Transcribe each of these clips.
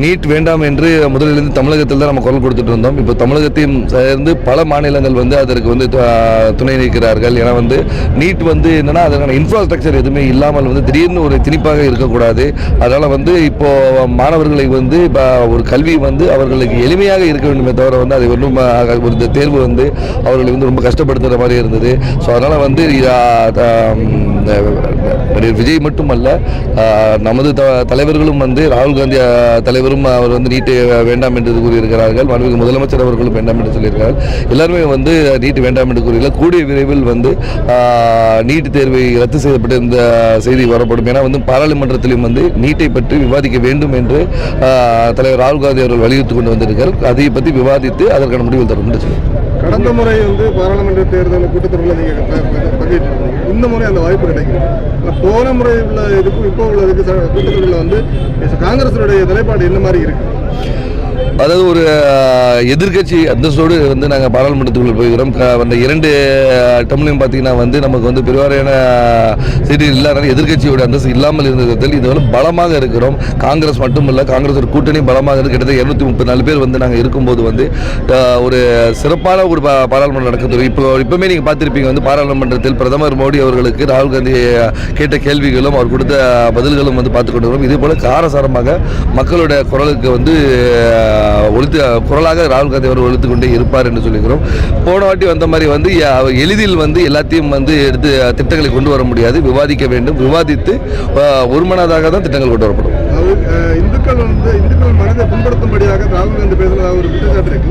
NEET வேண்டாம் என்று முதலிலிருந்து தமிழகத்தில் தான் நம்ம குரல் கொடுத்துட்டு இருந்தோம். இப்போ தமிழகத்தையும் சேர்ந்து பல மாநிலங்கள் வந்து அதற்கு வந்து துணை நிற்கிறார்கள். ஏன்னா வந்து நீட் வந்து என்னன்னா அதற்கான இன்ஃப்ராஸ்ட்ரக்சர் எதுவுமே இல்லாமல் வந்து திடீர்னு ஒரு திணிப்பாக இருக்கக்கூடாது. அதனால் வந்து இப்போ மாணவர்களை வந்து ஒரு கல்வி வந்து அவர்களுக்கு எளிமையாக இருக்க வேண்டுமே தவிர வந்து அதை ஒன்றும் ஒரு தேர்வு வந்து அவர்களை வந்து ரொம்ப கஷ்டப்படுத்துகிற மாதிரி இருந்தது. ஸோ அதனால் வந்து விஜய் மட்டுமல்ல, நமது தலைவர்களும் வந்து ராகுல் காந்தி தலைவரும் அவர் வந்து நீட்டு வேண்டாம் என்று கூறியிருக்கிறார்கள். மாண்புமிகு முதலமைச்சர் அவர்களும் வேண்டாம் என்று சொல்லியிருக்கிறார்கள். எல்லாருமே வந்து நீட் வேண்டாம் என்று கூறியிருக்கிறார். கூடிய விரைவில் வந்து நீட் தேர்வை ரத்து செய்யப்பட்ட இந்த செய்தி வரப்படும். ஏன்னா வந்து பாராளுமன்றத்திலும் வந்து நீட்டை பற்றி விவாதிக்க வேண்டும் என்று தலைவர் ராகுல் காந்தி அவர்கள் வலியுறுத்தி கொண்டு வந்திருக்கிறார். அதை பற்றி விவாதித்து அதற்கான முடிவு தரும் என்று சொல்லி கடந்த முறை வந்து பாராளுமன்ற தேர்தல் கூட்டத்தொடரில் நீங்கள் இந்த முறை அந்த வாய்ப்பு கிடைக்கும். போன முறை உள்ள இதுக்கும் இப்போ உள்ள கூட்டத்தொடரில் வந்து காங்கிரஸினுடைய நிலைப்பாடு என்ன மாதிரி இருக்கு? அதாவது ஒரு எதிர்கட்சி அந்தஸ்தோடு வந்து நாங்கள் பாராளுமன்றத்துக்குள்ள போய்கிறோம். அந்த 2 டம்லையும் பார்த்தீங்கன்னா வந்து நமக்கு வந்து பெருவாரியான சீட்டு இல்லாத எதிர்கட்சியோட அந்தஸ்து இல்லாமல் இருந்ததில் இது வந்து பலமாக இருக்கிறோம். காங்கிரஸ் மட்டும் இல்லை, காங்கிரஸ் ஒரு கூட்டணி பலமாக இருக்கு. கிட்டத்தட்ட 234 பேர் வந்து நாங்கள் இருக்கும்போது வந்து ஒரு சிறப்பான ஒரு பாராளுமன்றம் நடக்குது. இப்போவுமே நீங்கள் பார்த்துருப்பீங்க வந்து பாராளுமன்றத்தில் பிரதமர் மோடி அவர்களுக்கு ராகுல் காந்தி கேட்ட கேள்விகளும் அவர் கொடுத்த பதில்களும் வந்து பார்த்து கொண்டு வரும். இதே போல காரசாரமாக மக்களுடைய குரலுக்கு வந்து குரலாக ராகுல் காந்தி அவர் ஒழித்து கொண்டே இருப்பார் என்று சொல்லிக்கிறோம். போன வாட்டி வந்த மாதிரி வந்து எளிதில் வந்து எல்லாத்தையும் வந்து எடுத்து திட்டங்களை கொண்டு வர முடியாது. விவாதிக்க வேண்டும். விவாதித்து ஒருமனதாக தான் திட்டங்கள் கொண்டு வரப்படும். இந்துக்கள் மனதை புண்படுத்தும்படியாக ராகுல் காந்தி பேசுறதா ஒரு குற்றச்சாட்டு இருக்கு.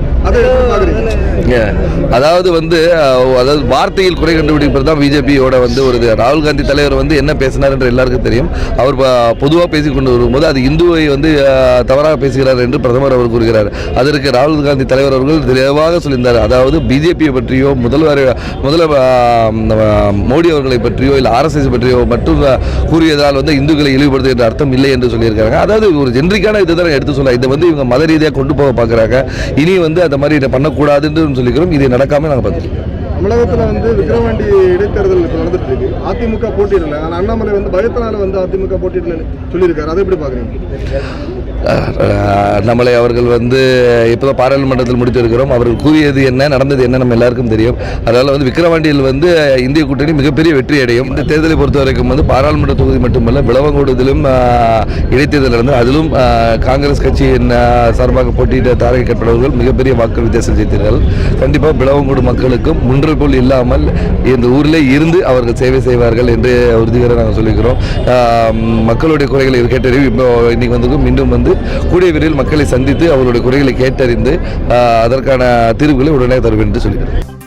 அதாவது வந்து வார்த்தையில் குறை கண்டுபிடிப்பது தான் பிஜேபியோட வந்து ஒரு ராகுல் காந்தி தலைவர் வந்து என்ன பேசினார் என்று எல்லாருக்கும் தெரியும். அவர் பொதுவாக பேசிக்கொண்டு வரும்போது அது இந்துவை வந்து தவறாக பேசுகிறார் என்று பிரதமர் அவர் கூறுகிறார். அதற்கு ராகுல் காந்தி தலைவர் அவர்கள் தெளிவாக சொல்லியிருந்தார். அதாவது பிஜேபியை பற்றியோ முதல்வர் மோடி அவர்களை பற்றியோ இல்லை RSS பற்றியோ மட்டும் கூறியதால் வந்து இந்துக்களை இழிவுபடுத்த என்ற அர்த்தம் இல்லை என்று சொல்லியிருக்காங்க. அதாவது ஒரு ஜென்ரிக்கான இதுதான் எடுத்து சொல்ல. இதை வந்து இவங்க மத ரீதியாக கொண்டு போக பார்க்குறாங்க. இனி வந்து அந்த மாதிரி இதை பண்ணக்கூடாதுன்னு சொல்லிக்கிறோம். இதை நடக்காமல் நாங்கள் பார்த்துருக்கோம். தமிழகத்தில் வந்து விக்கிரவாண்டி இடைத்தேர்தல் இப்போ நடந்துட்டு இருக்கு. அதிமுக போட்டியிடல. ஆனால் அண்ணாமலை வந்து பயத்தினால வந்து அதிமுக போட்டியிடலன்னு சொல்லியிருக்காரு. அதை எப்படி பார்க்குறீங்க? அண்ணாமலை அவர்கள் வந்து இப்போதான் பாராளுமன்றத்தில் முடித்திருக்கிறோம். அவர்கள் கூறியது என்ன, நடந்தது என்ன நம்ம எல்லாருக்கும் தெரியும். அதனால் வந்து விக்கிரவாண்டியில் வந்து இந்திய கூட்டணி மிகப்பெரிய வெற்றி அடையும். இந்த தேர்தலை பொறுத்த வரைக்கும் வந்து பாராளுமன்ற தொகுதி மட்டுமல்ல, விளவங்கோடுதிலும் இடைத்தேர்தல் நடந்து அதிலும் காங்கிரஸ் கட்சியின் சார்பாக போட்டியிட்ட தாரகை கற்பவர்கள் மிகப்பெரிய வாக்கு வித்தியாசம் செய்தார்கள். கண்டிப்பாக விளவங்கோடு மக்களுக்கும் முன்றை போல் இல்லாமல் இந்த ஊரில் இருந்து அவர்கள் சேவை செய்வார்கள் என்று உறுதியாக நாங்கள் சொல்லிக்கிறோம். மக்களுடைய குறைகளை கேட்டறிவு இப்போ இன்னைக்கு வந்து மீண்டும் வந்து கூடிய விரைவில் மக்களை சந்தித்து அவருடைய குறைகளை கேட்டறிந்து அதற்கான தீர்வுகளை உடனே தருவேன் என்று சொல்கிறேன்.